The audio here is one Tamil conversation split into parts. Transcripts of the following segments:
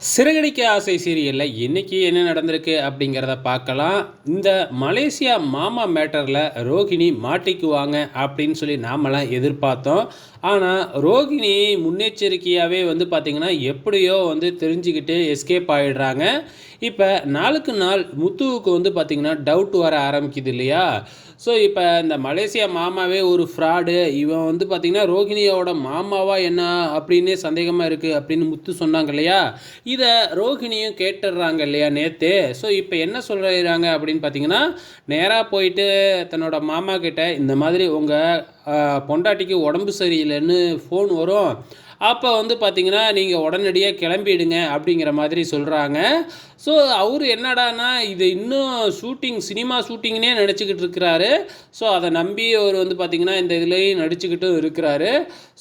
சிறகடிக்க ஆசை சீரியலில் இன்னைக்கு என்ன நடந்திருக்கு அப்படிங்கிறத பார்க்கலாம். இந்த மலேசியா மாமா மேட்டரில் ரோகிணி மாட்டிக்குவாங்க அப்படின்னு சொல்லி நாமெல்லாம் எதிர்பார்த்தோம். ஆனால் ரோகிணி முன்னெச்சரிக்கையாகவே வந்து பார்த்திங்கன்னா எப்படியோ வந்து தெரிஞ்சுக்கிட்டு எஸ்கேப் ஆகிடுறாங்க. இப்போ நாளுக்கு நாள் முத்துவுக்கு வந்து பார்த்திங்கன்னா டவுட் வர ஆரம்பிக்குது இல்லையா? ஸோ இப்போ இந்த மலேசியா மாமாவே ஒரு ஃப்ராடு, இவன் வந்து பார்த்திங்கன்னா ரோகிணியோட மாமாவா என்ன அப்படின்னே சந்தேகமாக இருக்குது அப்படின்னு முத்து சொன்னாங்க இல்லையா? இதை ரோகிணியும் கேட்டுடுறாங்க இல்லையா நேற்று. ஸோ இப்போ என்ன சொல்கிறாங்க அப்படின்னு பார்த்தீங்கன்னா, நேராக போயிட்டு தன்னோட மாமா கிட்ட இந்த மாதிரி உங்கள் பொண்டாட்டிக்கு உடம்பு சரியில்லைன்னு ஃபோன் வரும், அப்போ வந்து பார்த்தீங்கன்னா நீங்கள் உடனடியாக கிளம்பிடுங்க அப்படிங்கிற மாதிரி சொல்கிறாங்க. ஸோ அவர் என்னடானா இது இன்னும் சினிமா ஷூட்டிங்னே நடிச்சுக்கிட்டு இருக்கிறாரு. ஸோ அதை நம்பி அவர் வந்து பார்த்திங்கன்னா இந்த இதுலேயும் நடிச்சுக்கிட்டும் இருக்கிறாரு.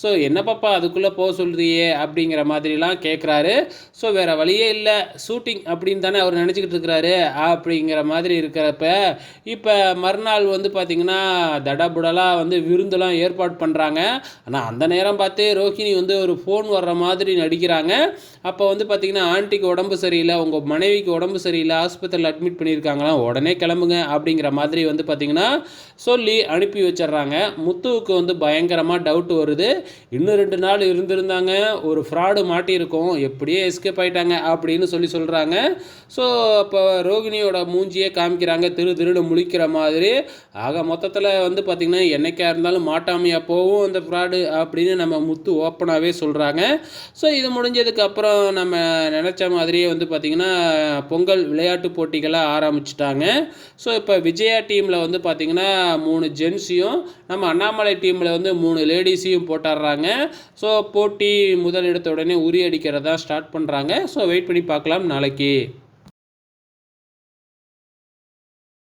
ஸோ என்ன பாப்பா அதுக்குள்ளே போக சொல்கிறியே அப்படிங்கிற மாதிரிலாம் கேட்குறாரு. ஸோ வேறு வழியே இல்லை, ஷூட்டிங் அப்படின்னு தானே அவர் நினச்சிக்கிட்டு இருக்கிறாரு அப்படிங்கிற மாதிரி இருக்கிறப்ப இப்போ மறுநாள் வந்து பார்த்திங்கன்னா தடபுடலாக வந்து விருந்தெல்லாம் ஏற்பாடு பண்ணுறாங்க. ஆனால் அந்த நேரம் பார்த்து ரோஹிணி வந்து ஒரு ஃபோன் வர்ற மாதிரி நடிக்கிறாங்க. அப்போ வந்து பார்த்திங்கன்னா ஆண்டிக்கு உடம்பு சரியில்லை, உங்கள் மனைவிக்கு உடம்பு சரியில்லை, ஆஸ்பத்திரியில் அட்மிட் பண்ணியிருக்காங்களாம், உடனே கிளம்புங்க அப்படிங்கிற மாதிரி வந்து பார்த்திங்கன்னா சொல்லி அனுப்பி வச்சிட்றாங்க. முத்துவுக்கு வந்து பயங்கரமாக டவுட் வருது. இன்னும் 2 நாள் இருந்திருந்தாங்க ஒரு ஃப்ராடு மாட்டியிருக்கோம், எப்படியே எஸ்கேப் ஆகிட்டாங்க அப்படின்னு சொல்கிறாங்க. ஸோ அப்போ ரோகிணியோட மூஞ்சியே காமிக்கிறாங்க திருன்னு முழிக்கிற மாதிரி. ஆக மொத்தத்தில் வந்து பார்த்திங்கன்னா என்னைக்கா இருந்தாலும் மாட்டாமையாக போகும் அந்த ஃப்ராடு அப்படின்னு நம்ம முத்து ஓப்பனாகவே சொல்கிறாங்க. ஸோ இது முடிஞ்சதுக்கப்புறம் நம்ம நினச்ச மாதிரியே வந்து பார்த்திங்கன்னா பொங்கல் விளையாட்டு போட்டிகளாக ஆரம்பிச்சிட்டாங்க. ஸோ இப்போ விஜயா டீமில் வந்து பார்த்திங்கன்னா 3 ஜென்ஸையும், நம்ம அண்ணாமலை டீமில் வந்து 3 லேடிஸையும் போட்டுடுறாங்க. ஸோ போட்டி முதல் இடத்த உடனே உரியடிக்கிறதா ஸ்டார்ட் பண்ணுறாங்க. ஸோ வெயிட் பண்ணி பார்க்கலாம் நாளைக்கு.